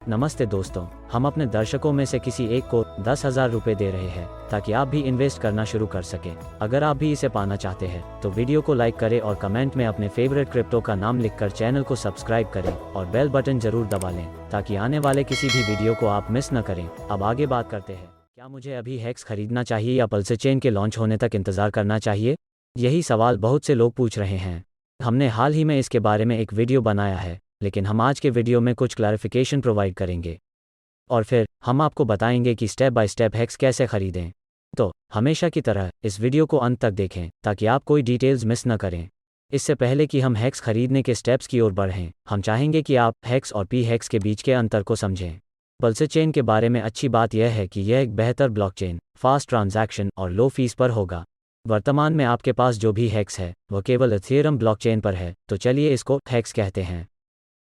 नमस्ते दोस्तों, हम अपने दर्शकों में से किसी एक को 10,000 रुपये दे रहे हैं ताकि आप भी इन्वेस्ट करना शुरू कर सकें। अगर आप भी इसे पाना चाहते हैं तो वीडियो को लाइक करें और कमेंट में अपने फेवरेट क्रिप्टो का नाम लिखकर चैनल को सब्सक्राइब करें और बेल बटन जरूर दबा लें ताकि आने वाले किसी भी वीडियो को आप मिस न करें। अब आगे बात करते हैं, क्या मुझे अभी हेक्स खरीदना चाहिए या पल्सर चेन के लॉन्च होने तक इंतजार करना चाहिए? यही सवाल बहुत से लोग पूछ रहे हैं। हमने हाल ही में इसके बारे में एक वीडियो बनाया है, लेकिन हम आज के वीडियो में कुछ क्लैरिफिकेशन प्रोवाइड करेंगे और फिर हम आपको बताएंगे कि स्टेप बाय स्टेप हेक्स कैसे खरीदें। तो हमेशा की तरह इस वीडियो को अंत तक देखें ताकि आप कोई डिटेल्स मिस न करें। इससे पहले कि हम हेक्स खरीदने के स्टेप्स की ओर बढ़ें, हम चाहेंगे कि आप हेक्स और पी हेक्स के बीच के अंतर को समझें। पल्सर चेन के बारे में अच्छी बात यह है कि यह एक बेहतर ब्लॉकचेन, फास्ट ट्रांजैक्शन और लो फीस पर होगा। वर्तमान में आपके पास जो भी हेक्स है वह केवल इथेरियम ब्लॉकचेन पर है, तो चलिए इसको हेक्स कहते हैं।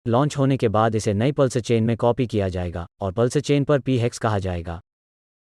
लॉन्च होने के बाद इसे नई पल्सर चेन में कॉपी किया जाएगा और पल्सर चेन पर पी हेक्स कहा जाएगा।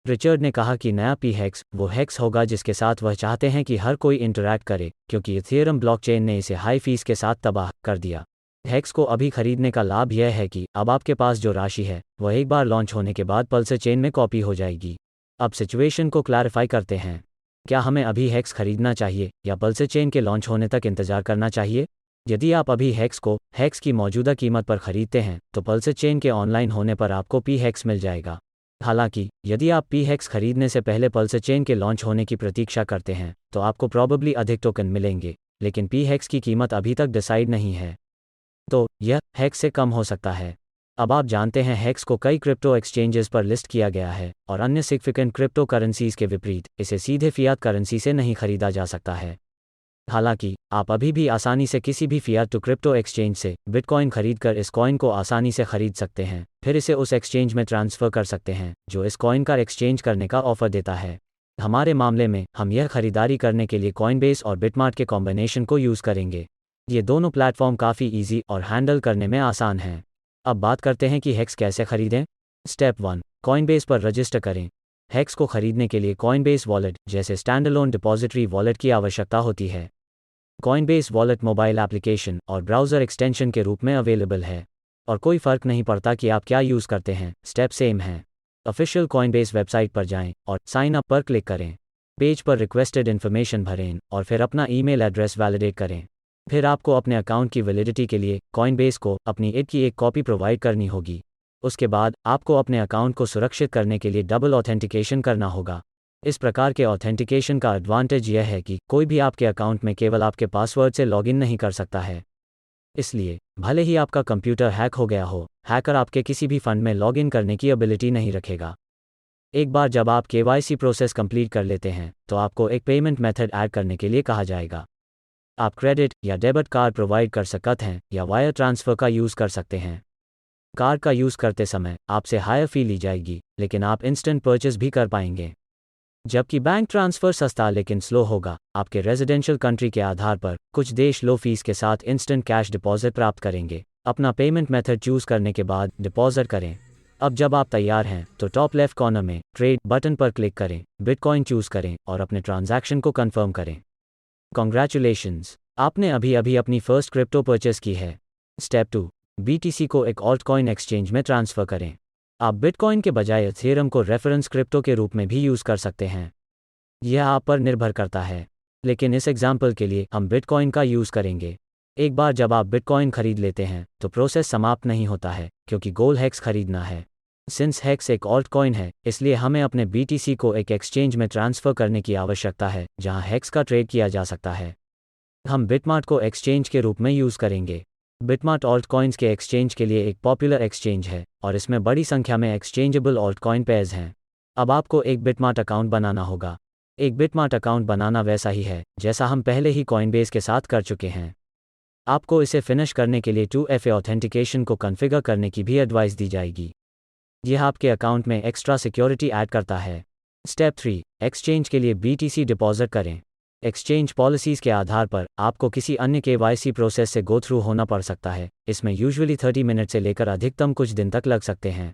रिचर्ड ने कहा कि नया पी हेक्स वो हेक्स होगा जिसके साथ वह चाहते हैं कि हर कोई इंटरैक्ट करे, क्योंकि इथेरियम ब्लॉकचेन ने इसे हाई फीस के साथ तबाह कर दिया। हेक्स को अभी खरीदने का लाभ यह है कि अब आपके पास जो राशि है वह एक बार लॉन्च होने के बाद पल्सर चेन में कॉपी हो जाएगी। अब सिचुएशन को क्लैरिफाई करते हैं, क्या हमें अभी हेक्स खरीदना चाहिए या पल्सर चेन के लॉन्च होने तक इंतजार करना चाहिए? यदि आप अभी हेक्स को हेक्स की मौजूदा कीमत पर खरीदते हैं तो पल्सर चेन के ऑनलाइन होने पर आपको पी हेक्स मिल जाएगा। हालांकि यदि आप पी हेक्स खरीदने से पहले पल्सर चेन के लॉन्च होने की प्रतीक्षा करते हैं तो आपको प्रॉबेबली अधिक टोकन मिलेंगे, लेकिन पी हेक्स की कीमत अभी तक डिसाइड नहीं है, तो यह हेक्स से कम हो सकता है। अब आप जानते हैं हेक्स को कई क्रिप्टो एक्सचेंजेस पर लिस्ट किया गया है और अन्य सिग्निफिकेंट क्रिप्टो करेंसीज के विपरीत इसे सीधे फियाट करेंसी से नहीं खरीदा जा सकता है। हालांकि आप अभी भी आसानी से किसी भी फियाट टू क्रिप्टो एक्सचेंज से बिटकॉइन खरीदकर इस कॉइन को आसानी से खरीद सकते हैं, फिर इसे उस एक्सचेंज में ट्रांसफ़र कर सकते हैं जो इस कॉइन का एक्सचेंज करने का ऑफर देता है। हमारे मामले में हम यह खरीदारी करने के लिए कॉइनबेस और बिटमार्ट के कॉम्बिनेशन को यूज़ करेंगे। ये दोनों प्लेटफॉर्म काफ़ी ईजी और हैंडल करने में आसान हैं। अब बात करते हैं कि हेक्स कैसे खरीदें। स्टेप 1, कॉइनबेस पर रजिस्टर करें। हेक्स को खरीदने के लिए कॉइनबेस वॉलेट जैसे स्टैंडअलोन डिपॉजिटरी वॉलेट की आवश्यकता होती है। कॉइनबेस वॉलेट मोबाइल एप्लीकेशन और ब्राउज़र एक्सटेंशन के रूप में अवेलेबल है और कोई फ़र्क नहीं पड़ता कि आप क्या यूज़ करते हैं, स्टेप सेम है। ऑफिशियल कॉइनबेस वेबसाइट पर जाएं और साइन अप पर क्लिक करें। पेज पर रिक्वेस्टेड इन्फॉर्मेशन भरें और फिर अपना ईमेल एड्रेस वैलिडेट करें। फिर आपको अपने अकाउंट की वैलिडिटी के लिए कॉइनबेस को अपनी ईड की एक कॉपी प्रोवाइड करनी होगी। उसके बाद आपको अपने अकाउंट को सुरक्षित करने के लिए डबल ऑथेंटिकेशन करना होगा। इस प्रकार के ऑथेंटिकेशन का एडवांटेज यह है कि कोई भी आपके अकाउंट में केवल आपके पासवर्ड से लॉगिन नहीं कर सकता है। इसलिए भले ही आपका कंप्यूटर हैक हो गया हो, हैकर आपके किसी भी फंड में लॉगिन करने की एबिलिटी नहीं रखेगा। एक बार जब आप केवाईसी प्रोसेस कंप्लीट कर लेते हैं तो आपको एक पेमेंट मेथड ऐड करने के लिए कहा जाएगा। आप क्रेडिट या डेबिट कार्ड प्रोवाइड कर सकते हैं या वायर ट्रांसफ़र का यूज़ कर सकते हैं। कार्ड का यूज़ करते समय आपसे हायर फी ली जाएगी, लेकिन आप इंस्टेंट परचेस भी कर पाएंगे। जबकि बैंक ट्रांसफ़र सस्ता लेकिन स्लो होगा। आपके रेजिडेंशियल कंट्री के आधार पर कुछ देश लो फीस के साथ इंस्टेंट कैश डिपॉजिट प्राप्त करेंगे। अपना पेमेंट मेथड चूज़ करने के बाद डिपॉजिट करें। अब जब आप तैयार हैं तो टॉप लेफ्ट कॉर्नर में ट्रेड बटन पर क्लिक करें, बिटकॉइन चूज़ करें और अपने ट्रांजैक्शन को कंफर्म करें। कॉन्ग्रेचुलेशंस, आपने अभी अभी अपनी फर्स्ट क्रिप्टो परचेस की है। स्टेप 2, BTC को एक ऑल्टकॉइन एक्सचेंज में ट्रांसफ़र करें। आप बिटकॉइन के बजाय इथेरियम को रेफरेंस क्रिप्टो के रूप में भी यूज़ कर सकते हैं, यह आप पर निर्भर करता है, लेकिन इस एग्जाम्पल के लिए हम बिटकॉइन का यूज़ करेंगे। एक बार जब आप बिटकॉइन खरीद लेते हैं तो प्रोसेस समाप्त नहीं होता है, क्योंकि गोल हेक्स खरीदना है। सिंस हेक्स एक ऑल्टकॉइन है, इसलिए हमें अपने BTC को एक एक्सचेंज में ट्रांसफ़र करने की आवश्यकता है जहां हेक्स का ट्रेड किया जा सकता है। हम बिटमार्ट को एक्सचेंज के रूप में यूज़ करेंगे। बिटमार्ट ऑल्टकॉइन्स के एक्सचेंज के लिए एक पॉपुलर एक्सचेंज है और इसमें बड़ी संख्या में एक्सचेंजेबल ऑल्टकॉइन पेयर्स हैं। अब आपको एक बिटमार्ट अकाउंट बनाना होगा। एक बिटमार्ट अकाउंट बनाना वैसा ही है जैसा हम पहले ही कॉइनबेस के साथ कर चुके हैं। आपको इसे फिनिश करने के लिए 2FA ऑथेंटिकेशन को कॉन्फ़िगर करने की भी एडवाइस दी जाएगी। यह आपके अकाउंट में एक्स्ट्रा सिक्योरिटी ऐड करता है। स्टेप 3, एक्सचेंज के लिए BTC डिपॉजिट करें। एक्सचेंज पॉलिसीज़ के आधार पर आपको किसी अन्य KYC प्रोसेस से गो थ्रू होना पड़ सकता है। इसमें यूजुअली 30 मिनट से लेकर अधिकतम कुछ दिन तक लग सकते हैं।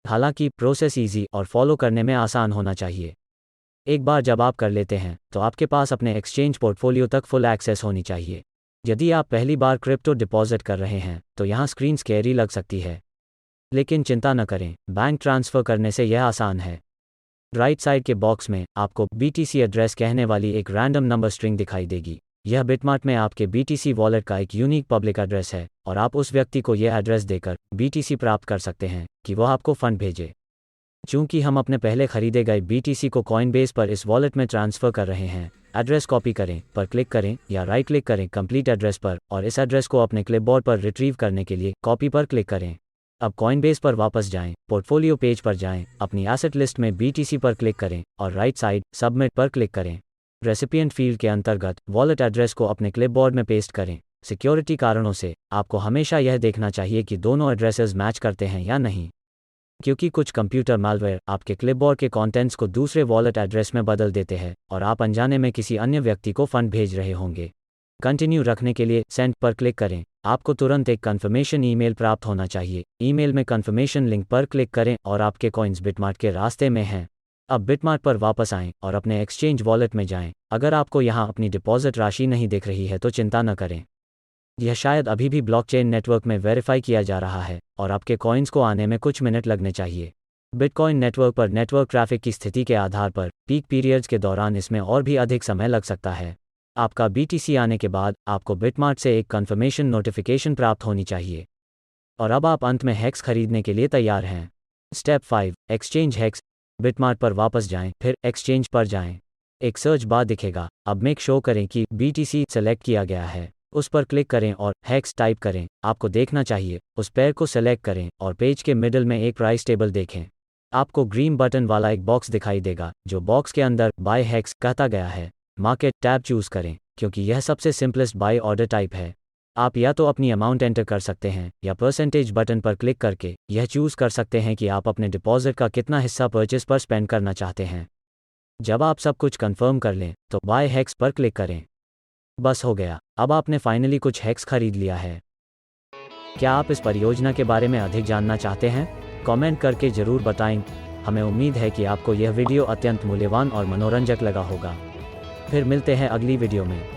हालांकि प्रोसेस ईजी और फॉलो करने में आसान होना चाहिए। एक बार जब आप कर लेते हैं तो आपके पास अपने एक्सचेंज पोर्टफोलियो तक फुल एक्सेस होनी चाहिए। यदि आप पहली बार क्रिप्टो डिपॉजिट कर रहे हैं तो यहाँ स्क्रीन स्कैरी लग सकती है। लेकिन चिंता न करें, बैंक ट्रांसफ़र करने से यह आसान है। राइट साइड के बॉक्स में आपको BTC एड्रेस कहने वाली एक रैंडम नंबर स्ट्रिंग दिखाई देगी। यह बिटमार्ट में आपके BTC वॉलेट का एक यूनिक पब्लिक एड्रेस है और आप उस व्यक्ति को यह एड्रेस देकर BTC प्राप्त कर सकते हैं कि वह आपको फंड भेजे। चूंकि हम अपने पहले खरीदे गए BTC को कॉइनबेस पर इस वॉलेट में ट्रांसफ़र कर रहे हैं, एड्रेस कॉपी करें पर क्लिक करें या राइट क्लिक करें कंप्लीट एड्रेस पर और इस एड्रेस को अपने क्लिपबोर्ड पर रिट्रीव करने के लिए कॉपी पर क्लिक करें। अब कॉइनबेस पर वापस जाएं, पोर्टफोलियो पेज पर जाएं, अपनी एसेट लिस्ट में BTC पर क्लिक करें और राइट साइड सबमिट पर क्लिक करें। रेसिपिएंट फील्ड के अंतर्गत वॉलेट एड्रेस को अपने क्लिपबोर्ड में पेस्ट करें। सिक्योरिटी कारणों से आपको हमेशा यह देखना चाहिए कि दोनों एड्रेसेस मैच करते हैं या नहीं, क्योंकि कुछ कंप्यूटर मैलवेयर आपके क्लिपबोर्ड के कंटेंट्स को दूसरे वॉलेट एड्रेस में बदल देते हैं और आप अनजाने में किसी अन्य व्यक्ति को फंड भेज रहे होंगे। कंटिन्यू रखने के लिए सेंड पर क्लिक करें। आपको तुरंत एक कन्फर्मेशन ईमेल प्राप्त होना चाहिए। ईमेल में कन्फर्मेशन लिंक पर क्लिक करें और आपके कॉइन्स बिटमार्ट के रास्ते में हैं। अब बिटमार्ट पर वापस आएं और अपने एक्सचेंज वॉलेट में जाएं। अगर आपको यहां अपनी डिपॉजिट राशि नहीं दिख रही है तो चिंता न करें, यह शायद अभी भी ब्लॉकचेन नेटवर्क में वेरीफाई किया जा रहा है और आपके कॉइन्स को आने में कुछ मिनट लगने चाहिए। बिटकॉइन नेटवर्क पर नेटवर्क ट्रैफिक की स्थिति के आधार पर पीक पीरियड्स के दौरान इसमें और भी अधिक समय लग सकता है। आपका BTC आने के बाद आपको बिटमार्ट से एक कन्फर्मेशन नोटिफिकेशन प्राप्त होनी चाहिए और अब आप अंत में हेक्स खरीदने के लिए तैयार हैं। Step 5, exchange hex. बिटमार्ट पर वापस जाएं, फिर एक्सचेंज पर जाएं। एक सर्च बार दिखेगा। अब मेक श्योर करें कि BTC सेलेक्ट किया गया है। उस पर क्लिक करें और हेक्स टाइप करें। आपको देखना चाहिए, उस पेयर को सेलेक्ट करें और पेज के मिडिल में एक प्राइस टेबल देखें। आपको ग्रीन बटन वाला एक बॉक्स दिखाई देगा जो बॉक्स के अंदर बाय हेक्स कहता गया है। मार्केट टैब चूज करें क्योंकि यह सबसे सिंपलेस्ट बाय ऑर्डर टाइप है। आप या तो अपनी अमाउंट एंटर कर सकते हैं या परसेंटेज बटन पर क्लिक करके यह चूज कर सकते हैं कि आप अपने डिपॉजिट का कितना हिस्सा परचेस पर स्पेंड करना चाहते हैं। जब आप सब कुछ कंफर्म कर लें तो बाय हेक्स पर क्लिक करें। बस हो गया, अब आपने फाइनली कुछ हेक्स खरीद लिया है। क्या आप इस परियोजना के बारे में अधिक जानना चाहते हैं? कमेंट करके जरूर बताएं। हमें उम्मीद है कि आपको यह वीडियो अत्यंत मूल्यवान और मनोरंजक लगा होगा। फिर मिलते हैं अगली वीडियो में।